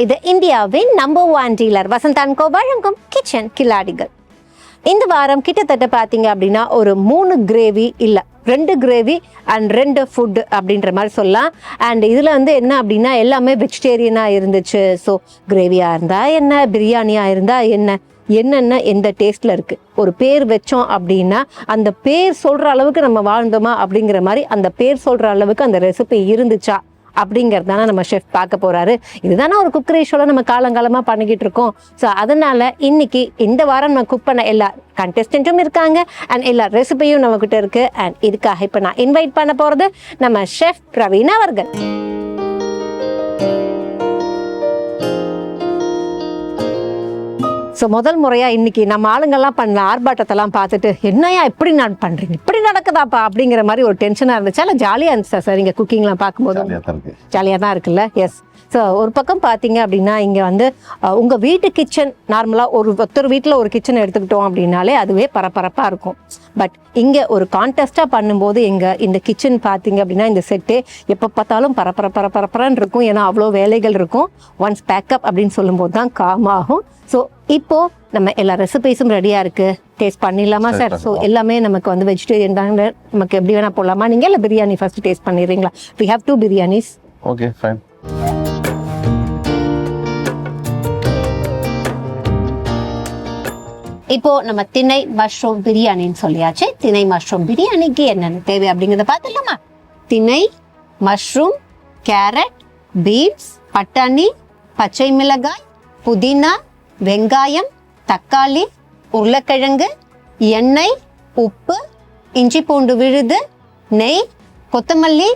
இது இந்தியாவின் number 1 dealer Vasanth and கோ வழங்கும் கிச்சன் கில்லாடிகள். இந்த வாரம் கிட்டத்தட்ட பார்த்தீங்க அப்படின்னா ஒரு 3 கிரேவி இல்லை 2 கிரேவி அண்ட் 2 ஃபுட் அப்படின்ற மாதிரி சொல்லலாம். அண்ட் இதில் வந்து என்ன அப்படின்னா எல்லாமே வெஜிடேரியனாக இருந்துச்சு. ஸோ கிரேவியாக இருந்தால் என்ன, பிரியாணியாக இருந்தால் என்ன, என்னென்ன எந்த டேஸ்ட்டில் இருக்குது. ஒரு பேர் வச்சோம் அப்படின்னா அந்த பேர் சொல்கிற அளவுக்கு நம்ம வாழ்ந்தோமா அப்படிங்கிற மாதிரி அந்த பேர் சொல்கிற அளவுக்கு அந்த ரெசிபி இருந்துச்சா அப்படிங்கிறது தானே நம்ம ஷெஃப் பார்க்க போகிறாரு. இதுதானே ஒரு குக்கரி ஷோவில் நம்ம காலங்காலமாக பண்ணிக்கிட்டு இருக்கோம். ஸோ அதனால் இன்னைக்கு இந்த வாரம் நம்ம குக் பண்ண எல்லா கண்டெஸ்டன்ட்டும் இருக்காங்க அண்ட் எல்லா ரெசிபியும் நம்மக்கிட்ட இருக்குது. அண்ட் இதுக்காக இப்போ நான் இன்வைட் பண்ண போகிறது நம்ம ஷெஃப் பிரவீன் அவர்கள். ஸோ முதல் முறையாக இன்னைக்கு நம்ம ஆளுங்கள்லாம் பண்ண ஆர்ப்பாட்டத்தெல்லாம் பார்த்துட்டு என்னையா இப்படி நான் பண்ணுறீங்க, இப்படி நடக்குதாப்பா அப்படிங்கிற மாதிரி ஒரு டென்ஷனாக இருந்துச்சு. இல்லை ஜாலியாக இருந்துச்சா சார் இங்கே குக்கிங்லாம் பார்க்கும்போது? ஜாலியாக தான் இருக்குல்ல. எஸ். ஸோ ஒரு பக்கம் பார்த்தீங்க அப்படின்னா இங்கே வந்து உங்கள் வீட்டு கிச்சன் நார்மலாக ஒருத்தர் வீட்டில் ஒரு கிச்சன் எடுத்துக்கிட்டோம் அப்படின்னாலே அதுவே பரபரப்பாக இருக்கும். பட் இங்கே ஒரு கான்டெஸ்ட்டாக பண்ணும்போது இந்த கிச்சன் பார்த்தீங்க அப்படின்னா இந்த செட்டு எப்போ பார்த்தாலும் பரபரன்னு இருக்கும். ஏன்னா அவ்வளோ வேலைகள் இருக்கும். ஒன்ஸ் பேக்கப் அப்படின்னு சொல்லும்போது தான் காம் ஆகும். ஸோ இப்போது நம்ம எல்லா ரெசிபீஸும் ரெடியாக இருக்குது. டேஸ்ட் பண்ணிடலாமா சார்? ஸோ எல்லாமே நமக்கு வந்து வெஜிடேரியன் தாங்க, நமக்கு எப்படி வேணால் போடலாமா? நீங்கள் இல்லை பிரியாணி ஃபஸ்ட்டு டேஸ்ட் பண்ணிடுறீங்களா? We have 2 biryanis. Okay fine. இப்போ நம்ம திணை மஷ்ரூம் பிரியாணின்னு சொல்லியாச்சு. திணை மஷ்ரூம் பிரியாணிக்கு என்னென்ன தேவை அப்படிங்கிறத பார்த்துடலாமா? திணை, மஷ்ரூம், கேரட், பீன்ஸ், பட்டாணி, பச்சை மிளகாய், புதினா, வெங்காயம், தக்காளி, உருளைக்கிழங்கு, எண்ணெய், உப்பு, இஞ்சி பூண்டு விழுது, நெய், கொத்தமல்லி,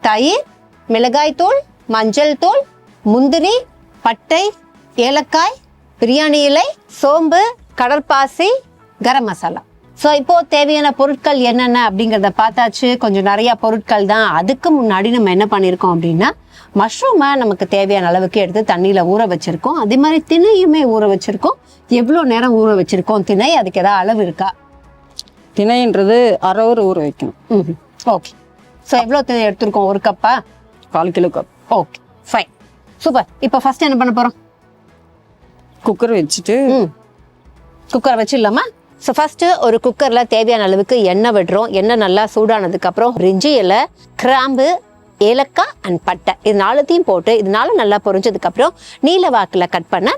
தயிர், மிளகாய்த்தூள், மஞ்சள் தூள், முந்திரி, பட்டை, ஏலக்காய், பிரியாணி இலை, சோம்பு, கடற்பாசி, கரம் மசாலா. ஸோ இப்போ தேவையான பொருட்கள் என்னென்ன அப்படிங்கிறத பார்த்தாச்சு. கொஞ்சம் நிறைய பொருட்கள் தான். அதுக்கு முன்னாடி நம்ம என்ன பண்ணியிருக்கோம் அப்படின்னா மஷ்ரூமை நமக்கு தேவையான அளவுக்கு எடுத்து தண்ணியில் ஊற வச்சிருக்கோம். அதே மாதிரி திணையுமே ஊற வச்சிருக்கோம். எவ்வளோ நேரம் ஊற வச்சிருக்கோம் திணை? அதுக்கு ஏதாவது அளவு இருக்கா? திணைன்றது அரை ஊர் ஊற வைக்கணும். ஓகே. ஸோ எவ்வளோ திணை எடுத்துருக்கோம்? 1 கப்பா? 1/4 kilo cup. Okay fine, super. இப்போ ஃபர்ஸ்ட் என்ன பண்ண போகிறோம்? குக்கர் வச்சுட்டு குக்கர் வச்சிடலாமா? ஸோ ஃபஸ்ட்டு ஒரு குக்கரில் தேவையான அளவுக்கு எண்ணெய் விடுறோம். எண்ணெய் நல்லா சூடானதுக்கப்புறம் பிரிஞ்சி இலை, கிராம்பு, ஏலக்காய் அண்ட் பட்டை இது 4த்தையும் போட்டு இது 4 நல்லா பொரிஞ்சதுக்கப்புறம் நீல வாக்கில் கட் பண்ண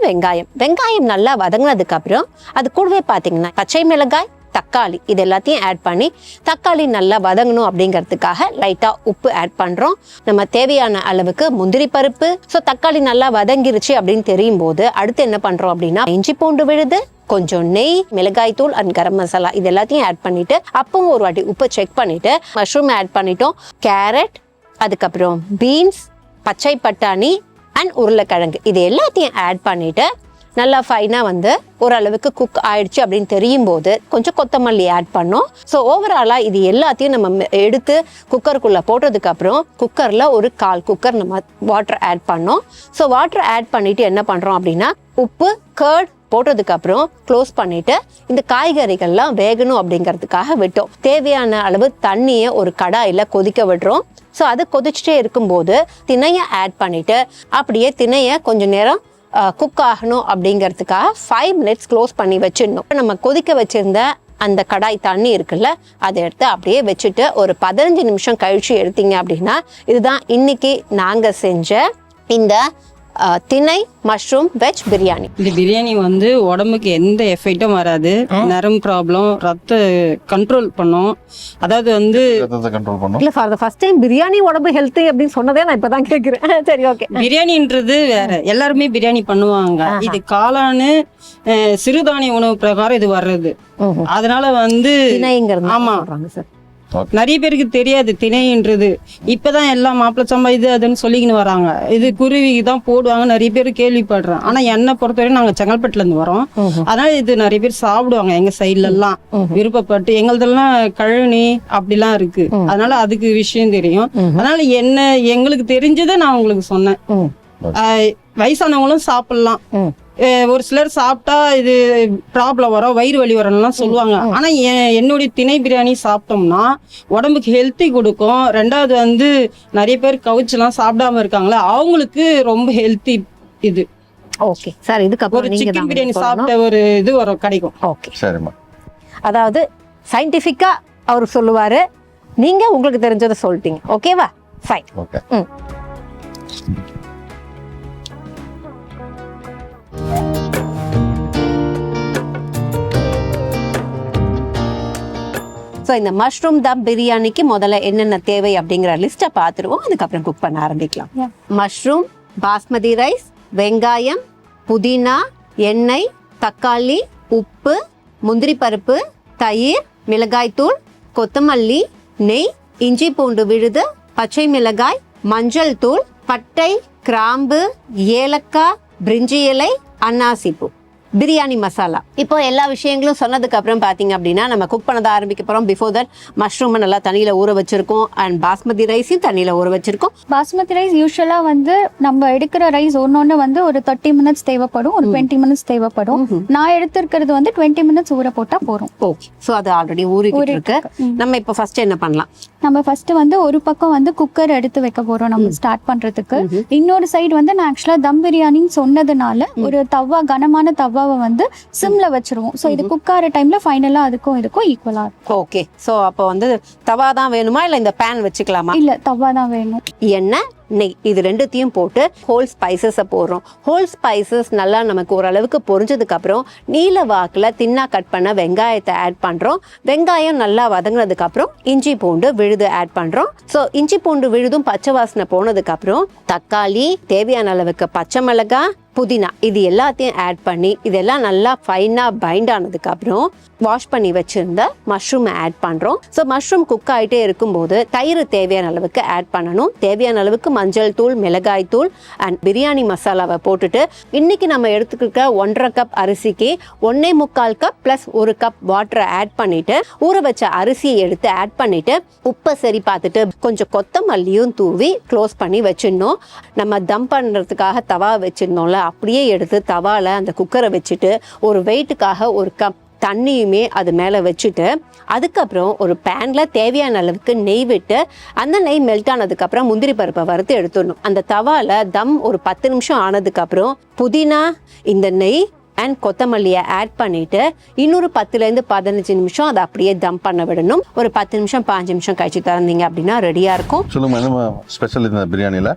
வெங்காயம் நல்லா வதங்கினதுக்கப்புறம் அது கூடவே பார்த்தீங்கன்னா பச்சை மிளகாய், தக்காளி இது எல்லாத்தையும் ஆட் பண்ணி தக்காளி நல்லா வதங்கணும் அப்படிங்கிறதுக்காக லைட்டாக உப்பு ஆட் பண்ணுறோம். நம்ம தேவையான அளவுக்கு முந்திரி பருப்பு. ஸோ தக்காளி நல்லா வதங்கிருச்சு அப்படின்னு தெரியும் போது அடுத்து என்ன பண்ணுறோம் அப்படின்னா இஞ்சி பூண்டு விழுது, கொஞ்சம் நெய், மிளகாய் தூள் அண்ட் கரம் மசாலா இது எல்லாத்தையும் ஆட் பண்ணிட்டு அப்பவும் ஒரு வாட்டி உப்பு செக் பண்ணிட்டு மஷ்ரூம் ஆட் பண்ணிட்டோம். கேரட், அதுக்கப்புறம் பீன்ஸ், பச்சை பட்டாணி அண்ட் உருளைக்கிழங்கு இது எல்லாத்தையும் ஆட் பண்ணிட்டு நல்லா ஃபைனாக வந்து ஓரளவுக்கு குக் ஆயிடுச்சு அப்படின்னு தெரியும் போது கொஞ்சம் கொத்தமல்லி ஆட் பண்ணோம். ஸோ ஓவராலாக இது எல்லாத்தையும் நம்ம எடுத்து குக்கருக்குள்ளே போட்டதுக்கப்புறம் குக்கரில் ஒரு 1/4 குக்கர் நம்ம வாட்டர் ஆட் பண்ணோம். ஸோ வாட்டர் ஆட் பண்ணிவிட்டு என்ன பண்ணுறோம் அப்படின்னா உப்பு, கர்ட் போட்டதுக்கப்புறம் க்ளோஸ் பண்ணிவிட்டு இந்த காய்கறிகள்லாம் வேகணும் அப்படிங்கிறதுக்காக விட்டோம். தேவையான அளவு தண்ணியை ஒரு கடாயில் கொதிக்க விடுறோம். ஸோ அது கொதிச்சுட்டே இருக்கும்போது திணையை ஆட் பண்ணிவிட்டு அப்படியே திணையை கொஞ்சம் நேரம் குக் ஆகணும் அப்படிங்கிறதுக்காக 5 மினிட்ஸ் க்ளோஸ் பண்ணி வச்சிடணும். நம்ம கொதிக்க வச்சிருந்த அந்த கடாய் தண்ணி இருக்குல்ல அதை எடுத்து அப்படியே வச்சுட்டு ஒரு 15 நிமிஷம் கழிச்சு எடுத்தீங்க அப்படின்னா இதுதான் இன்னைக்கு நாங்கள் செஞ்ச இந்த திணை மஷ்ரூம் வெஜ் பிரியாணி. இந்த பிரியாணி வந்து உடம்புக்கு எந்த எஃபெக்டும் வராது. நரம் ப்ராப்ளம், ரத்த கண்ட்ரோல் பண்ணும். அதாவது வந்து கண்ட்ரோல் பண்ணும். இல்ல for the first time biryani உடம்பு ஹெல்த் அப்படின்னு சொன்னதே நான் இப்பதான் கேக்குறேன். சரி ஓகே. பிரியாணின்றது வேற, எல்லாருமே பிரியாணி பண்ணுவாங்க. இது காளானு சிறுதானிய உணவு பிரகாரம் இது வர்றது. அதனால வந்து ஆமா சார் நிறைய பேருக்கு தெரியாது திணைன்றது. இப்பதான் எல்லாம் மாப்பிள்ளை சம்பா இது அதுன்னு சொல்லிக்கின்னு வராங்க. இது குருவிக்கு தான் போடுவாங்க, நிறைய பேர் கேள்விப்படுறேன். ஆனா என்னை பொறுத்தவரைக்கும் நாங்க செங்கல்பட்டுல இருந்து வரோம். அதனால இது நிறைய பேர் சாப்பிடுவாங்க எங்க சைட்ல எல்லாம் விருப்பப்பட்டு. எங்களதெல்லாம் கழனி அப்படிலாம் இருக்கு. அதனால அதுக்கு விஷயம் தெரியும். அதனால என்ன எங்களுக்கு தெரிஞ்சதை நான் உங்களுக்கு சொன்னேன். வயசானவங்களும் சாப்பிடலாம். ஒரு சிலர் சாப்பிட்டா இது ப்ராப்ளம் வரும், வயிறு வலி வரணும்லாம் சொல்லுவாங்க. ஆனா என்னுடைய திணை பிரியாணி சாப்பிட்டோம்னா உடம்புக்கு ஹெல்த்தி கொடுக்கும். 2வது வந்து நிறைய பேர் கவுச்செல்லாம் சாப்பிடாம இருக்காங்களா, அவங்களுக்கு ரொம்ப ஹெல்த்தி இது. ஓகே சார், ஒரு இதுக்கப்புறம் நீங்க சிக்கன் தான் பிரியாணி சொல்லணும். சாப்பிட்ட ஒரு இது வரும் கிடைக்கும். ஓகே, சரிம்மா. அதாவது சயின்டிஃபிக்கா அவர் சொல்லுவாரு, நீங்க உங்களுக்கு தெரிஞ்சதை சொல்லிட்டீங்க. ஓகேவா? ஃபைன். ஓகே. ஸோ இந்த மஷ்ரூம் தம் பிரியாணிக்கு முதல்ல என்னென்ன தேவை அப்படிங்கிற லிஸ்ட்டை பார்த்துருவோம். அதுக்கப்புறம் குக் பண்ண ஆரம்பிக்கலாம். மஷ்ரூம், பாஸ்மதி ரைஸ், வெங்காயம், புதினா, எண்ணெய், தக்காளி, உப்பு, முந்திரி பருப்பு, தயிர், மிளகாய்த்தூள், கொத்தமல்லி, நெய், இஞ்சி பூண்டு விழுது, பச்சை மிளகாய், மஞ்சள் தூள், பட்டை, கிராம்பு, ஏலக்காய், பிரிஞ்சி இலை, அன்னாசிப்பூ, பிரியாணி மசாலா. இப்போ எல்லா விஷயங்களும் சொன்னதுக்கு அப்புறம் பாத்தீங்க அப்படின்னா நம்ம குக் பண்ணத ஆரம்பிக்க போறோம். பிஃபோர் தட் மஷ்ரூம் நல்லா தண்ணியில ஊற வச்சிருக்கோம் அண்ட் பாஸ்மதி ரைஸையும் தண்ணியில ஊற வச்சிருக்கோம். பாஸ்மதி ரைஸ் யூஸ்வலா வந்து நம்ம எடுக்கிற ரைஸ் ஒன்னொன்னு வந்து ஒரு 30 மினிட்ஸ் தேவைப்படும், ஒரு 20 மினிட்ஸ் தேவைப்படும். நான் எடுத்திருக்கிறது வந்து 20 மினிட்ஸ் ஊற போட்டா போறோம். ஓகே, ஸோ அது ஆல்ரெடி ஊறிக்கிட்டு இருக்கு. நம்ம இப்போ ஃபர்ஸ்ட் என்ன பண்ணலாம்? நம்ம ஃபர்ஸ்ட் வந்து ஒரு பக்கம் வந்து குக்கர் எடுத்து வைக்க போறோம் நம்ம ஸ்டார்ட் பண்றதுக்கு. இன்னொரு சைடு வந்து நான் ஆக்சுவலா தம் பிரியாணின்னு சொன்னதுனால ஒரு தவா, கனமான தவாவை வந்து சிம்ல வச்சிருவோம். ஸோ இது குக் ஆகிற டைம்ல ஃபைனலா அதுக்கும் இதுக்கும் ஈக்குவலா இருக்கும். ஓகே, ஸோ அப்போ வந்து தவா தான் வேணுமா இல்லை இந்த பேன் வச்சுக்கலாமா? இல்ல, தவா தான் வேணும். எண்ணெய், நெய் இது ரெண்டுத்தையும் போட்டு ஹோல் ஸ்பைசஸை போடுறோம். ஹோல் ஸ்பைசஸ் நல்லா நமக்கு ஓரளவுக்கு பொரிஞ்சதுக்கு அப்புறம் நீல வாக்குல தின்னா கட் பண்ண வெங்காயத்தை ஆட் பண்றோம். வெங்காயம் நல்லா வதங்கினதுக்கு அப்புறம் இஞ்சி பூண்டு விழுது ஆட் பண்றோம். ஸோ இஞ்சி பூண்டு விழுதும் பச்சை வாசனை போனதுக்கு அப்புறம் தக்காளி, தேவையான அளவுக்கு பச்சை மிளகாய், புதினா இது எல்லாத்தையும் ஆட் பண்ணி இதெல்லாம் நல்லா ஃபைனா பைண்ட் ஆனதுக்கு அப்புறம் வாஷ் பண்ணி வச்சிருந்த மஷ்ரூம் ஆட் பண்றோம். ஸோ மஷ்ரூம் குக் ஆகிட்டே இருக்கும்போது தயிர் தேவையான அளவுக்கு ஆட் பண்ணணும். தேவையான அளவுக்கு மஞ்சள் தூள், மிளகாய் தூள் அண்ட் பிரியாணி மசாலாவை போட்டுட்டு இன்னைக்கு நம்ம எடுத்துக்கிட்ட 1.5 கப் அரிசிக்கு 1.25 கப் பிளஸ் 1 கப் வாட்டரை ஆட் பண்ணிட்டு ஊற வச்ச அரிசியை எடுத்து ஆட் பண்ணிட்டு உப்பை சரி பார்த்துட்டு கொஞ்சம் கொத்தமல்லியும் தூவி க்ளோஸ் பண்ணி வச்சிடணும். நம்ம தம் பண்ணுறதுக்காக தவா வச்சிருந்தோம்ல, அப்படியே எடுத்து தவால அந்த குக்கரை வச்சுட்டு ஒரு வெயிட்டுக்காக 1 கப் தண்ணியுமே அது மேலே வச்சுட்டு அதுக்கப்புறம் ஒரு பேனில் தேவையான அளவுக்கு நெய் விட்டு அந்த நெய் மெல்ட் ஆனதுக்கப்புறம் முந்திரி பருப்பை வறுத்து எடுத்துடணும். அந்த தவால தம் ஒரு 10 நிமிஷம் ஆனதுக்கப்புறம் புதினா, இந்த நெய் அண்ட் கொத்தமல்லியை ஆட் பண்ணிட்டு இன்னொரு 10லேருந்து 15 நிமிஷம் அதை அப்படியே தம் பண்ண விடணும். ஒரு 10 நிமிஷம் 5 நிமிஷம் கழிச்சு திறந்தீங்க அப்படின்னா ரெடியாக இருக்கும். சொல்லுங்க, என்ன ஸ்பெஷல் இந்த பிரியாணியில்?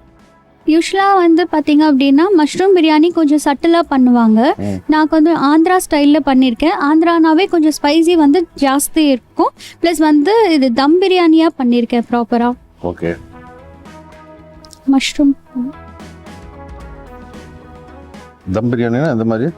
யூஸ்வலா வந்து பாத்தீங்க அப்படின்னா மஷ்ரூம் பிரியாணி கொஞ்சம் சட்டிலா பண்ணுவாங்க. நான் கொஞ்சம் ஆந்திரா ஸ்டைல்ல பண்ணியிருக்கேன். ஆந்திரானாவே கொஞ்சம் ஸ்பைசி வந்து ஜாஸ்தி இருக்கும். ப்ளஸ் வந்து இது தம் பிரியாணியா பண்ணியிருக்கேன் ப்ராப்பரா. ஓகே. மஷ்ரூம் தம் பிரியாணினா இந்த மாதிரி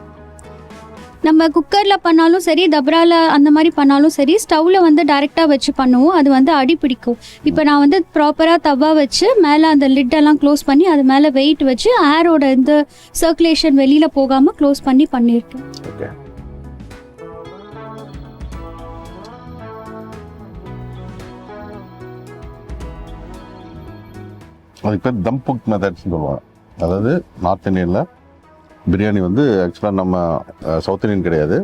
நம்ம குக்கர்ல பண்ணாலும் சரி, தப்ரால அந்த மாதிரி பண்ணாலும் சரி, ஸ்டவ்ல வந்து டைரக்டா வச்சு பண்ணுவோம். அது வந்து அடி பிடிக்கும். இப்போ நான் வந்து ப்ராப்பரா தவா வச்சு மேலே அந்த லிட்டெல்லாம் க்ளோஸ் பண்ணி அது மேலே வெயிட் வச்சு ஏரோட இந்த சர்க்குலேஷன் வெளியில போகாம க்ளோஸ் பண்ணி பண்ணியிருக்கேன். ஓகே. அதுக்கு பேர் தம் குக் மெத்தட்ஸ்னு சொல்லுவாங்க. அதாவது நார்த் இந்தியனில் பிரியாணி வந்து ஆக்சுவலாக நம்ம சவுத் இந்தியன் கிடையாது.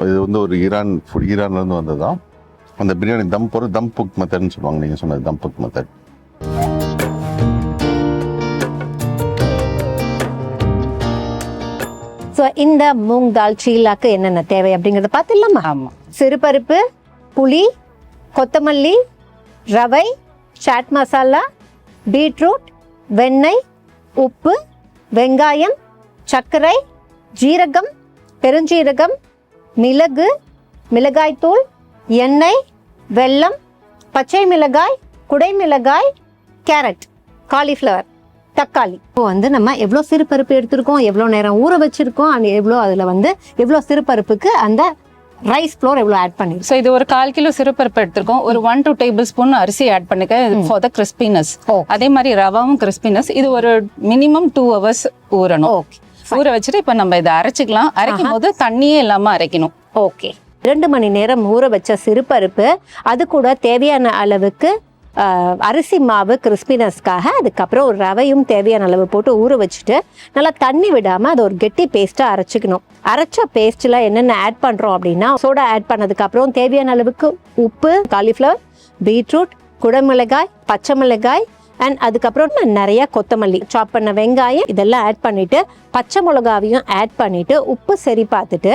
இது வந்து ஒரு ஈரான்லேருந்து வந்தது தான். அந்த பிரியாணி தம் போகிற தம் குக் மெத்தட்னு சொல்லுவாங்க. நீங்கள் சொன்னது தம் குக் மெத்தட். ஸோ இந்த மூங் தால் சீலாக்கு என்னென்ன தேவை அப்படிங்கிறத பார்த்துடலாமா? ஆமாம். சிறுபருப்பு, புளி, கொத்தமல்லி, ரவை, சாட் மசாலா, பீட்ரூட், வெண்ணெய், உப்பு, வெங்காயம், சர்க்கரை, ஜீரகம், பெருஞ்சீரகம், மிளகு, மிளகாய்த்தூள், எண்ணெய், வெல்லம், பச்சை மிளகாய், குடைமிளகாய், கேரட், காலிஃப்ளவர், தக்காளி. இப்போ வந்து நம்ம எவ்வளோ சிறுபருப்பு எடுத்திருக்கோம், எவ்வளோ நேரம் ஊற வச்சிருக்கோம், அண்ட் எவ்வளோ அதில் வந்து எவ்வளோ சிறுபருப்புக்கு அந்த ரைஸ் ஃப்ளோர் எவ்வளோ ஆட் பண்ணிருக்கோம். ஸோ இது ஒரு 1/4 கிலோ சிறுபருப்பு எடுத்திருக்கோம். ஒரு 1 to 2 tablespoon அரிசி ஆட் பண்ணிக்க ஃபார் த கிறிஸ்பினஸ். அதே மாதிரி ரவாவும் கிறிஸ்பினஸ். இது ஒரு மினிமம் 2 hours ஊறணும். ஓகே, ஊற வச்சுட்டு இப்போ நம்ம இதை அரைச்சிக்கலாம். அரைக்கும் போது தண்ணியே இல்லாமல் அரைக்கணும். ஓகே. 2 மணி நேரம் ஊற வச்ச சிறுபருப்பு, அது கூட தேவையான அளவுக்கு அரிசி மாவு கிறிஸ்பினஸ்க்காக, அதுக்கப்புறம் ஒரு ரவையும் தேவையான அளவு போட்டு ஊற வச்சுட்டு நல்லா தண்ணி விடாமல் அதை ஒரு கெட்டி பேஸ்ட்டாக அரைச்சிக்கணும். அரைச்ச பேஸ்ட்டில் என்னென்ன ஆட் பண்ணுறோம் அப்படின்னா, சோடா ஆட் பண்ணதுக்கப்புறம் தேவையான அளவுக்கு உப்பு, காலிஃப்ளவர், பீட்ரூட், குடமிளகாய், பச்சை மிளகாய், அண்ட் அதுக்கப்புறம் நிறைய கொத்தமல்லி, சாப் பண்ண வெங்காயம் இதெல்லாம் ஆட் பண்ணிட்டு பச்சை மிளகாவையும் ஆட் பண்ணிட்டு உப்பு சரி பார்த்துட்டு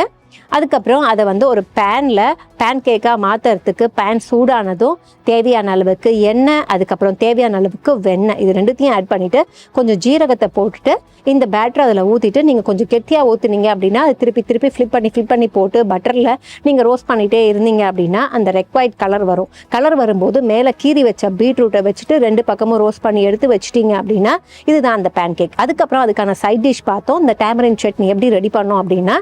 அதுக்கப்புறம் அதை வந்து ஒரு பேன் கேக்காக மாற்றுறதுக்கு பேன் சூடானதும் தேவையான அளவுக்கு எண்ணெய், அதுக்கப்புறம் தேவையான அளவுக்கு வெண்ணெய், இது ரெண்டுத்தையும் ஆட் பண்ணிவிட்டு கொஞ்சம் ஜீரகத்தை போட்டுட்டு இந்த பேட்டர் அதில் ஊற்றிட்டு நீங்கள் கொஞ்சம் கெட்டியாக ஊற்றுனீங்க அப்படின்னா அது திருப்பி ஃப்ளிப் பண்ணி போட்டு பட்டரில் நீங்கள் ரோஸ்ட் பண்ணிகிட்டே இருந்தீங்க அப்படின்னா அந்த ரெக்வைட் கலர் வரும். கலர் வரும்போது மேலே கீறி வச்ச பீட்ரூட்டை வச்சுட்டு 2 பக்கமும் ரோஸ்ட் பண்ணி எடுத்து வச்சிட்டிங்க அப்படின்னா இதுதான் அந்த பேன் கேக். அதுக்கப்புறம் அதுக்கான சைட் டிஷ் பார்த்தோம். இந்த டேமரின் சட்னி எப்படி ரெடி பண்ணோம் அப்படின்னா,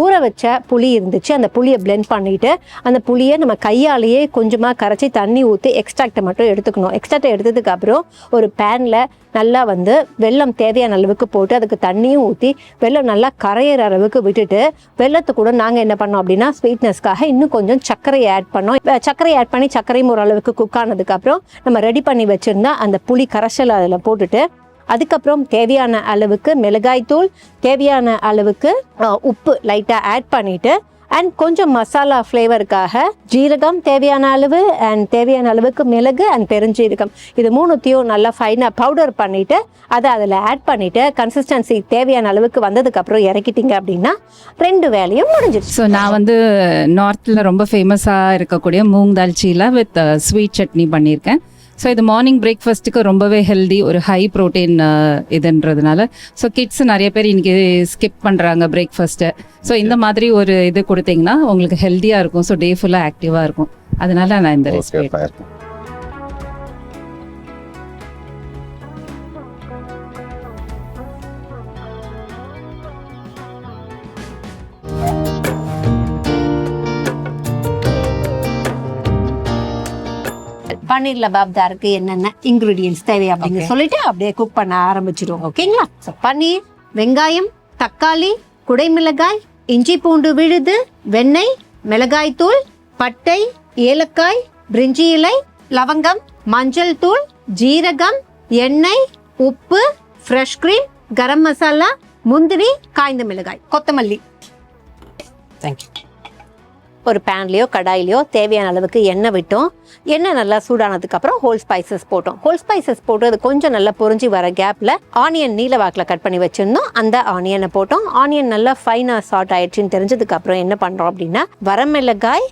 ஊற வச்ச புளி இருந்துச்சு, அந்த புளியை பிளெண்ட் பண்ணிவிட்டு அந்த புளியை நம்ம கையாலேயே கொஞ்சமாக கரைச்சி தண்ணி ஊற்றி எக்ஸ்ட்ராக்டை மட்டும் எடுத்துக்கணும். எக்ஸ்ட்ராக்டை எடுத்ததுக்கு அப்புறம் ஒரு பேனில் நல்லா வந்து வெல்லம் தேவையான அளவுக்கு போட்டு அதுக்கு தண்ணியும் ஊற்றி வெல்லம் நல்லா கரையிற அளவுக்கு விட்டுட்டு வெல்லத்து கூட நாங்கள் என்ன பண்ணோம் அப்படின்னா ஸ்வீட்னஸ்க்காக இன்னும் கொஞ்சம் சர்க்கரையை ஆட் பண்ணோம். சர்க்கரையை ஆட் பண்ணி சர்க்கரையும் ஒரு அளவுக்கு குக் ஆனதுக்கப்புறம் நம்ம ரெடி பண்ணி வச்சுருந்தா அந்த புளி கரைசல் அதில் போட்டுட்டு அதுக்கப்புறம் தேவையான அளவுக்கு மிளகாய்த்தூள், தேவையான அளவுக்கு உப்பு லைட்டாக ஆட் பண்ணிவிட்டு அண்ட் கொஞ்சம் மசாலா ஃப்ளேவருக்காக ஜீரகம் தேவையான அளவு அண்ட் தேவையான அளவுக்கு மிளகு அண்ட் பெருஞ்சீரகம், இது மூணுத்தையும் நல்லா ஃபைனாக பவுடர் பண்ணிவிட்டு அதை அதில் ஆட் பண்ணிவிட்டு கன்சிஸ்டன்சி தேவையான அளவுக்கு வந்ததுக்கப்புறம் இறக்கிட்டீங்க அப்படின்னா 2 வேலையும் முடிஞ்சிருச்சு. ஸோ நான் வந்து நார்த்தில் ரொம்ப ஃபேமஸாக இருக்கக்கூடிய மூங் தால் சீலா வித் ஸ்வீட் சட்னி பண்ணியிருக்கேன். ஸோ இது மார்னிங் பிரேக்ஃபாஸ்ட்டுக்கு ரொம்பவே ஹெல்தி, ஒரு ஹை ப்ரோட்டீன் இதுன்றதுனால ஸோ கிட்ஸ் நிறைய பேர் இன்னைக்கு ஸ்கிப் பண்ணுறாங்க பிரேக்ஃபாஸ்ட்டை. ஸோ இந்த மாதிரி ஒரு இது கொடுத்தீங்கன்னா உங்களுக்கு ஹெல்த்தியாக இருக்கும். ஸோ டே ஃபுல்லாக ஆக்டிவாக இருக்கும். அதனால நான் இந்த ரெசிபி பன்னீர் லபாப்தாருக்கு என்னென்ன இன்க்ரீடியன்ஸ் தேவை அப்படின்னு சொல்லிட்டு அப்படியே குக் பண்ண ஆரம்பிச்சிடும். ஓகேங்களா? ஸோ பன்னீர், வெங்காயம், தக்காளி, குடைமிளகாய், இஞ்சி பூண்டு விழுது, வெண்ணெய், மிளகாய் தூள், பட்டை, ஏலக்காய், பிரிஞ்சி இலை, லவங்கம், மஞ்சள் தூள், ஜீரகம், எண்ணெய், உப்பு, ஃப்ரெஷ் கிரீம், கரம் மசாலா, முந்திரி, காய்ந்த மிளகாய், கொத்தமல்லி. தேங்க்யூ. ஒரு பேன்லேயோ கடாயிலையோ தேவையான அளவுக்கு எண்ணெய் விட்டோம். எண்ணெய் நல்லா சூடானதுக்கப்புறம் ஹோல் ஸ்பைசஸ் போட்டோம். ஹோல் ஸ்பைசஸ் போட்டு அது கொஞ்சம் நல்லா பொரிஞ்சு வர கேப்பில் ஆனியன் நீல வாக்கில் கட் பண்ணி வச்சுருந்தோம். அந்த ஆனியனை போட்டோம். ஆனியன் நல்லா ஃபைனாக சாட் ஆயிடுச்சுன்னு தெரிஞ்சதுக்கப்புறம் என்ன பண்ணுறோம் அப்படின்னா வரமிளகாய்,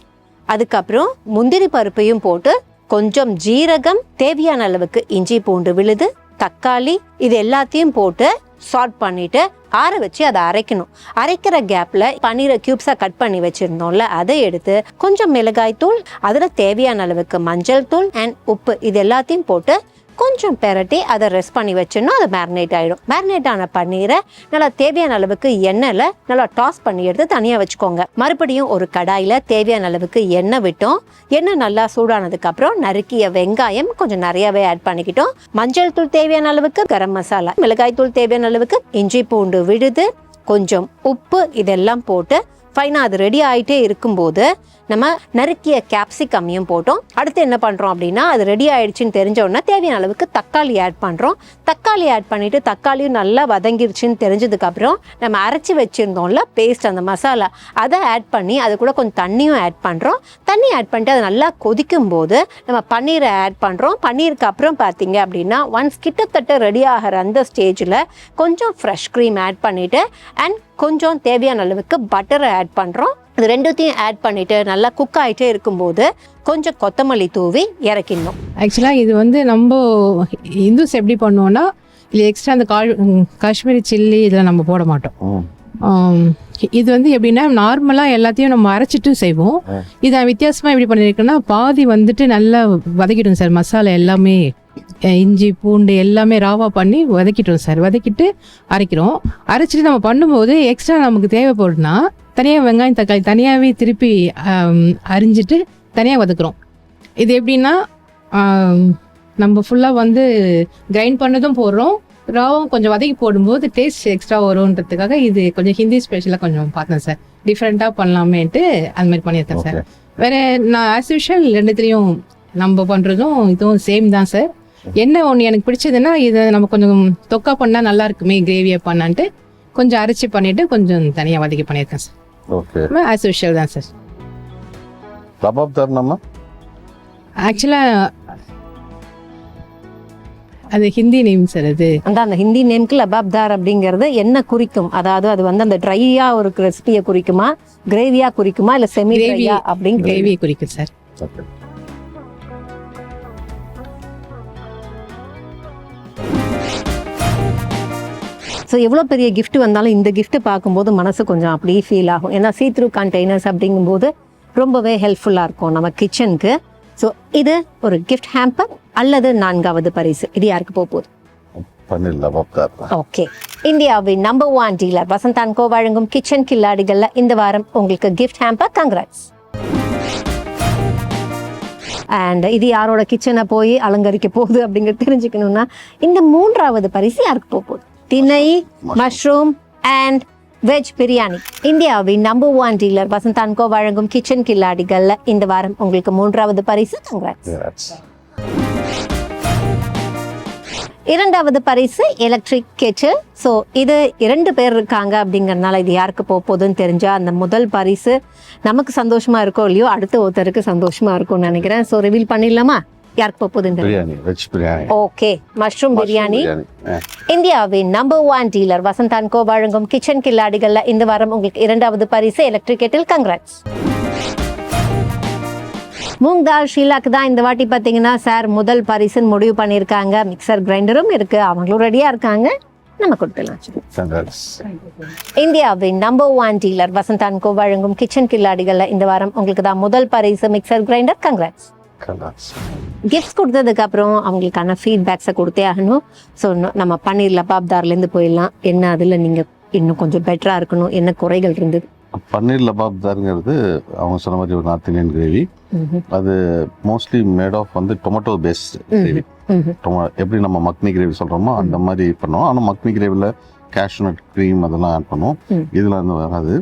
அதுக்கப்புறம் முந்திரி பருப்பையும் போட்டு கொஞ்சம் ஜீரகம், தேவையான அளவுக்கு இஞ்சி பூண்டு விழுது, தக்காளி, இது எல்லாத்தையும் போட்டு சாட் பண்ணிட்டு ஆற வச்சு அதை அரைக்கணும். அரைக்கிற கேப்ல பன்னீரை கியூப்ஸா கட் பண்ணி வச்சிருந்தோம்ல அதை எடுத்து கொஞ்சம் மிளகாய் தூள், அதுல தேவையான அளவுக்கு மஞ்சள் தூள் அண்ட் உப்பு இது எல்லாத்தையும் போட்டு கொஞ்சம் பெரட்டி அதை ரெஸ்ட் பண்ணி வச்சிடணும். அது மேரினேட் ஆகிடும். மேரினேட் ஆன பன்னீரை நல்லா தேவையான அளவுக்கு எண்ணெயில் நல்லா டாஸ் பண்ணி எடுத்து தனியாக வச்சுக்கோங்க. மறுபடியும் ஒரு கடாயில் தேவையான அளவுக்கு எண்ணெய் விட்டோம். எண்ணெய் நல்லா சூடானதுக்கப்புறம் நறுக்கிய வெங்காயம் கொஞ்சம் நிறையாவே ஆட் பண்ணிக்கிட்டோம். மஞ்சள் தூள் தேவையான அளவுக்கு, கரம் மசாலா, மிளகாய் தூள் தேவையான அளவுக்கு, இஞ்சி பூண்டு விழுது, கொஞ்சம் உப்பு இதெல்லாம் போட்டு ஃபைனாக அது ரெடி ஆகிட்டே இருக்கும்போது நம்ம நறுக்கிய கேப்சிகம்மையும் போட்டோம். அடுத்து என்ன பண்ணுறோம் அப்படின்னா அது ரெடி ஆயிடுச்சுன்னு தெரிஞ்ச உடனே தேவையான அளவுக்கு தக்காளி ஆட் பண்ணுறோம். தக்காளி ஆட் பண்ணிவிட்டு தக்காளியும் நல்லா வதங்கிருச்சுன்னு தெரிஞ்சதுக்கப்புறம் நம்ம அரைச்சி வச்சுருந்தோம்ல பேஸ்ட், அந்த மசாலா, அதை ஆட் பண்ணி அது கூட கொஞ்சம் தண்ணியும் ஆட் பண்ணுறோம். தண்ணி ஆட் பண்ணிட்டு அது நல்லா கொதிக்கும் போது நம்ம பன்னீரை ஆட் பண்ணுறோம். பன்னீருக்கு அப்புறம் பார்த்தீங்க அப்படின்னா ஒன்ஸ் கிட்டத்தட்ட ரெடி ஆகிற அந்த ஸ்டேஜில் கொஞ்சம் ஃப்ரெஷ் க்ரீம் ஆட் பண்ணிவிட்டு அண்ட் கொஞ்சம் தேவையான அளவுக்கு பட்டரை ஆட் பண்ணுறோம். இது ரெண்டுத்தையும் ஆட் பண்ணிட்டு நல்லா குக் ஆகிட்டே இருக்கும்போது கொஞ்சம் கொத்தமல்லி தூவி இறக்கிடணும். ஆக்சுவலாக இது வந்து நம்ம இந்துஸ் எப்படி பண்ணுவோம்னா இல்லை எக்ஸ்ட்ரா அந்த காஷ்மீரி சில்லி இதில் நம்ம போட மாட்டோம். இது வந்து எப்படின்னா நார்மலாக எல்லாத்தையும் நம்ம அரைச்சிட்டு செய்வோம். இதை வித்தியாசமாக எப்படி பண்ணியிருக்கோன்னா பாதி வந்துட்டு நல்லா வதக்கிடும் சார். மசாலா எல்லாமே இஞ்சி பூண்டு எல்லாமே ராவா பண்ணி வதக்கிட்டோம் சார். வதக்கிட்டு அரைக்கிறோம். அரைச்சிட்டு நம்ம பண்ணும்போது எக்ஸ்ட்ரா நமக்கு தேவைப்படுனா தனியாக வெங்காயம் தக்காளி தனியாகவே திருப்பி அரிஞ்சிட்டு தனியாக வதக்குறோம். இது எப்படின்னா நம்ம ஃபுல்லாக வந்து கிரைண்ட் பண்ணதும் போடுறோம், ராவும் கொஞ்சம் வதக்கி போடும்போது டேஸ்ட் எக்ஸ்ட்ரா வரும்ன்றதுக்காக இது கொஞ்சம் ஹிந்தி ஸ்பெஷலாக கொஞ்சம் பார்த்தேன் சார். டிஃப்ரெண்ட்டாக பண்ணலாமேன்ட்டு அது மாதிரி பண்ணியிருக்கேன் சார். வேறு நான் ஆஸ் யூஷுவல் ரெண்டுத்துலேயும் நம்ம பண்ணுறதும் இதுவும் சேம் தான் சார். என்ன ஒன்று எனக்கு பிடிச்சதுன்னா இதை நம்ம கொஞ்சம் தொக்கா பண்ணால் நல்லா இருக்குமே கிரேவியை பண்ணான்ட்டு கொஞ்சம் அரைச்சி பண்ணிவிட்டு கொஞ்சம் தனியாக வதக்கி பண்ணியிருக்கேன் சார். ஓகே, ஆஸ் யூஷுவல் தான் சார். லபாப்தார் நம்ம ஆக்சுவலாக அது ஹிந்தி நேம் சார் அது. அந்த ஹிந்தி நேம்க்கு லபாப்தார் அப்படிங்கிறது என்ன குறிக்கும்? அதாவது அது வந்து அந்த ட்ரையா ஒரு ரெசிபியை குறிக்குமா, கிரேவியா குறிக்குமா, இல்ல செமி கிரேவியா அப்படிங்கிற கிரேவியை குறிக்கும் சார். ஸோ எவ்வளோ பெரிய gift வந்தாலும் இந்த gift பார்க்கும்போது மனசு கொஞ்சம் அப்படியே ஃபீல் ஆகும். ஏன்னா சீத்ரூ கண்டெய்னர்ஸ் அப்படிங்கும்போது ரொம்பவே ஹெல்ப்ஃபுல்லாக இருக்கும் நம்ம கிச்சனுக்கு. ஸோ இது ஒரு கிஃப்ட் ஹேம்பர் அல்லது 4வது பரிசு. இது யாருக்கு போக போகுது? பன்னீர் லபாப்தார். ஓகே, இந்தியாவின் நம்பர் 1 டீலர் வசந்த் அண்ட் கோ வழங்கும் கிச்சன் கில்லாடிகள்ல இந்த வாரம் உங்களுக்கு கிஃப்ட் ஹேம்பர். கங்க்ராட்ஸ். அண்ட் இது யாரோட கிச்சனை போய் அலங்கரிக்க போகுது அப்படிங்கிறது தெரிஞ்சுக்கணும்னா இந்த 3வது பரிசு யாருக்கு போக போகுது? திணை, மஷ்ரூம் அண்ட் வெஜ் பிரியாணி. இந்தியாவின் நம்பர் 1 டீலர் வசந்த் அண்ட் கோ வழங்கும் கிச்சன் கில்லாடிகள்ல இந்த வாரம் உங்களுக்கு 3வது பரிசு. கங்க்ராட்ஸ். 2வது பரிசு எலக்ட்ரிக் கெட்டில். ஸோ இது 2 பேர் இருக்காங்க அப்படிங்கறதுனால இது யாருக்கு போக போகுதுன்னு தெரிஞ்சா அந்த முதல் பரிசு நமக்கு சந்தோஷமா இருக்கோ இல்லையோ அடுத்த ஒருத்தருக்கு சந்தோஷமா இருக்கும்னு நினைக்கிறேன். ஸோ ரிவீல் பண்ணிடலாமா யாருக்கு போக போகுதுன்னு? Biryani, veg biryani. Okay, mushroom biryani. இந்தியாவின் நம்பர் 1 டீலர் வசந்த் அண்ட் கோ வழங்கும் கிச்சன் கில்லாடிகள்ல இந்த வாரம் உங்களுக்கு 2வது பரிசு எலக்ட்ரிக் கெட்டில். கங்க்ராட்ஸ். மூங் தால் ஷீலாக்கு தான் இந்த வாட்டி பார்த்தீங்கன்னா சார் முதல் பரிசுன்னு முடிவு பண்ணியிருக்காங்க. மிக்சர் கிரைண்டரும் இருக்கு, அவங்களும் ரெடியா இருக்காங்க. நம்ம கொடுத்துலாம். இந்தியாவின் நம்பர் 1 டீலர் வசந்த் அண்ட் கோ வழங்கும் கிச்சன் கில்லாடிகள்ல இந்த வாரம் உங்களுக்கு தான் முதல் பரிசு மிக்சர் கிரைண்டர். கங்க்ராட்ஸ். கிஃப்ட்ஸ் கொடுத்ததுக்கு அப்புறம் அவங்களுக்கான ஃபீட்பேக்ஸை கொடுத்தே ஆகணும். ஸோ நம்ம பன்னீர் லபாப்தார்லேருந்து போயிடலாம். என்ன அதில் நீங்கள் இன்னும் கொஞ்சம் பெட்டராக இருக்கணும், என்ன குறைகள் இருந்தது? பன்னீர் லபாப்தாருங்கிறது அவங்க சொன்ன மாதிரி ஒரு நார்த் இந்தியன் கிரேவி. அது மோஸ்ட்லி மேட் ஆஃப் வந்து டொமேட்டோ பேஸ்ட் கிரேவி. எப்படி நம்ம மக்னி கிரேவி சொல்கிறோமோ அந்த மாதிரி பண்ணுவோம். ஆனால் மக்னி கிரேவியில் கேஷ்நட் க்ரீம் அதெல்லாம் ஆட் பண்ணுவோம். இதில் வந்து வராது.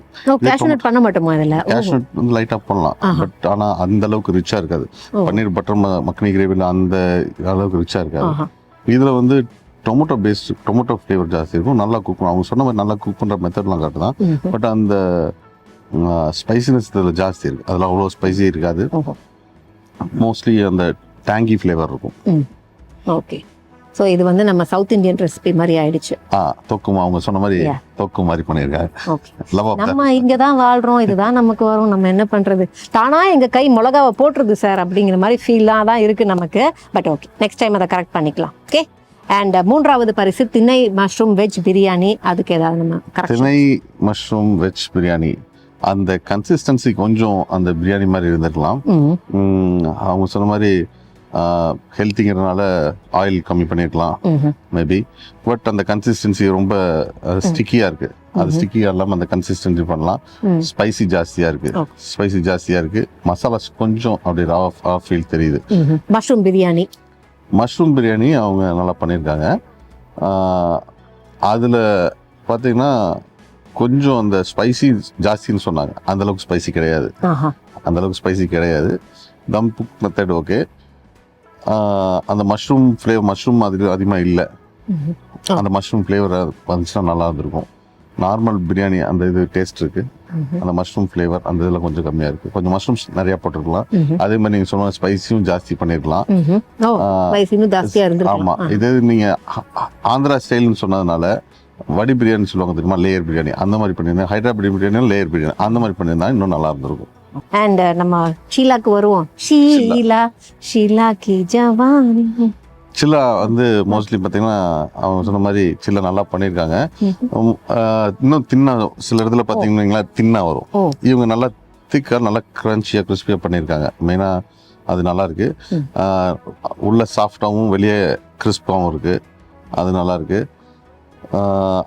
கேஷ்நட் பண்ண மாட்டோமா? இதில் கேஷ்நட் வந்து லைட்டாக பண்ணலாம், பட் ஆனால் அந்த அளவுக்கு ரிச்சாக இருக்காது. பன்னீர் பட்டர் மக்னி கிரேவியில் அந்த அளவுக்கு ரிச்சாக இருக்காது. இதில் வந்து டொமேட்டோ பேஸ்ட், டொமேட்டோ ஃப்ளேவர் ஜாஸ்தி இருக்கும். நல்லா குக் பண்ணும். அவங்க சொன்ன மாதிரி நல்லா குக் பண்ணுற மெத்தட்லாம் கரெக்ட் தான், பட் அந்த ஸ்பைசினஸ் இதில் ஜாஸ்தி இருக்குது. அதில் அவ்வளோ ஸ்பைசி இருக்காது. மோஸ்ட்லி அந்த டேங்கி ஃப்ளேவர் இருக்கும். ஓகே, ஸோ இது வந்து நம்ம சவுத் இந்தியன் ரெசிபி மாதிரி ஆயிடுச்சு. தொக்கும் அவங்க சொன்ன மாதிரி தொக்கு மாதிரி பண்ணியிருக்காங்க. நம்ம இங்கே தான் வாழ்கிறோம், இதுதான் நமக்கு வரும், நம்ம என்ன பண்ணுறது, தானா எங்கள் கை மிளகாவை போட்டுருது சார் அப்படிங்கிற மாதிரி ஃபீலாக தான் இருக்குது நமக்கு. பட் ஓகே, நெக்ஸ்ட் டைம் அதை கரெக்ட் பண்ணிக்கலாம். ஓகே. அண்ட் 3வது பரிசு திணை மஷ்ரூம் வெஜ் பிரியாணி. அதுக்கு ஏதாவது நம்ம திணை மஷ்ரூம் வெஜ் பிரியாணி அந்த கன்சிஸ்டன்சி கொஞ்சம் அந்த பிரியாணி மாதிரி இருந்திருக்கலாம். அவங்க சொன்ன மாதிரி ஹெல்த்திங்கிறதுனால ஆயில் கம்மி பண்ணிருக்கலாம் மேபி. பட் அந்த கன்சிஸ்டன்சி ரொம்ப ஸ்டிக்கியா இருக்கு. அது ஸ்டிக்கியா இல்லாமல் அந்த கன்சிஸ்டன்சி பண்ணலாம். ஸ்பைசி ஜாஸ்தியா இருக்கு. மசாலாஸ் கொஞ்சம் அப்படி ரா ஃபீல் தெரியுது. மஷ்ரூம் பிரியாணி அவங்க நல்லா பண்ணியிருக்காங்க. அதில் பார்த்தீங்கன்னா கொஞ்சம் அந்த ஸ்பைசி ஜாஸ்தின்னு சொன்னாங்க. அந்தளவுக்கு ஸ்பைசி கிடையாது. தம் குக் மெத்தட் ஓகே. அந்த மஷ்ரூம் அது அதிகமாக இல்லை. அந்த மஷ்ரூம் ஃப்ளேவர் வந்துச்சுன்னா நல்லா இருந்திருக்கும். நார்மல் பிரியாணி அந்த இது டேஸ்ட் இருக்கு. அந்த மஷ்ரூம் ஃப்ளேவர் அந்த இதில் கொஞ்சம் கம்மியாக இருக்கு. கொஞ்சம் மஷ்ரூம்ஸ் நிறையா போட்டிருக்கலாம். அதே மாதிரி நீங்கள் சொன்ன ஸ்பைசியும் ஜாஸ்தி பண்ணிருக்கலாம். ஆமா, இது நீங்க ஆந்திரா ஸ்டைல்னு சொன்னதுனால வடி பிரியாணி சொல்லுவாங்க தெரியுமா, லேயர் பிரியாணி அந்த மாதிரி பண்ணியிருந்தேன். ஹைதராபாடி பிரியாணி லேயர் பிரியாணி அந்த மாதிரி பண்ணியிருந்தா இன்னும் நல்லா இருந்திருக்கும். அண்ட் நம்ம ஷீலாக்கு வருவோம். ஷீலா கி ஜவானி. சில்லா வந்து மோஸ்ட்லி பார்த்தீங்கன்னா அவங்க சொன்ன மாதிரி சில்லா நல்லா பண்ணியிருக்காங்க. இன்னும் தின்னா சில இடத்துல பார்த்தீங்கன்னா தின்னா வரும். இவங்க நல்லா திக்காக நல்லா கிரன்ச்சியாக கிறிஸ்பியாக பண்ணியிருக்காங்க. மெயினாக அது நல்லா இருக்கு. உள்ள சாஃப்டாகவும் வெளியே கிறிஸ்பாகவும் இருக்கு. அது நல்லா இருக்கு.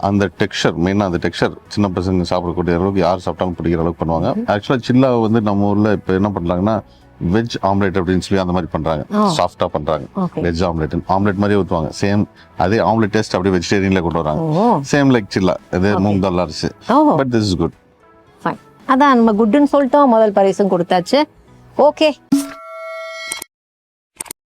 அந்த டெக்ஸ்சர் மெயினாக அந்த டெக்ஸ்சர் சின்ன பசங்க சாப்பிடக்கூடிய அளவுக்கு யார் சாப்பிட்டாலும் பிடிக்கிற அளவுக்கு பண்ணுவாங்க. ஆக்சுவலாக சில்லா வந்து நம்ம ஊரில் இப்போ என்ன பண்ணுறாங்கன்னா வெஜ் ஆம்லெட் அப்படின்னு சொல்லி அந்த மாதிரி பண்றாங்க. சாஃப்டா பண்றாங்க. வெஜ் ஆம்லெட் மாதிரியே ஊற்றுவாங்க. சேம் அதே ஆம்லெட் டேஸ்ட் அப்படியே வெஜிடேரியன்ல கொண்டு வராங்க. சேம் லைக் சில்லா. இது மூங் தால் அரிசி. But this is good. அதான் நம்ம குட்னு சொல்லிட்டோம். முதல் பரிசும் கொடுத்தாச்சு. ஓகே.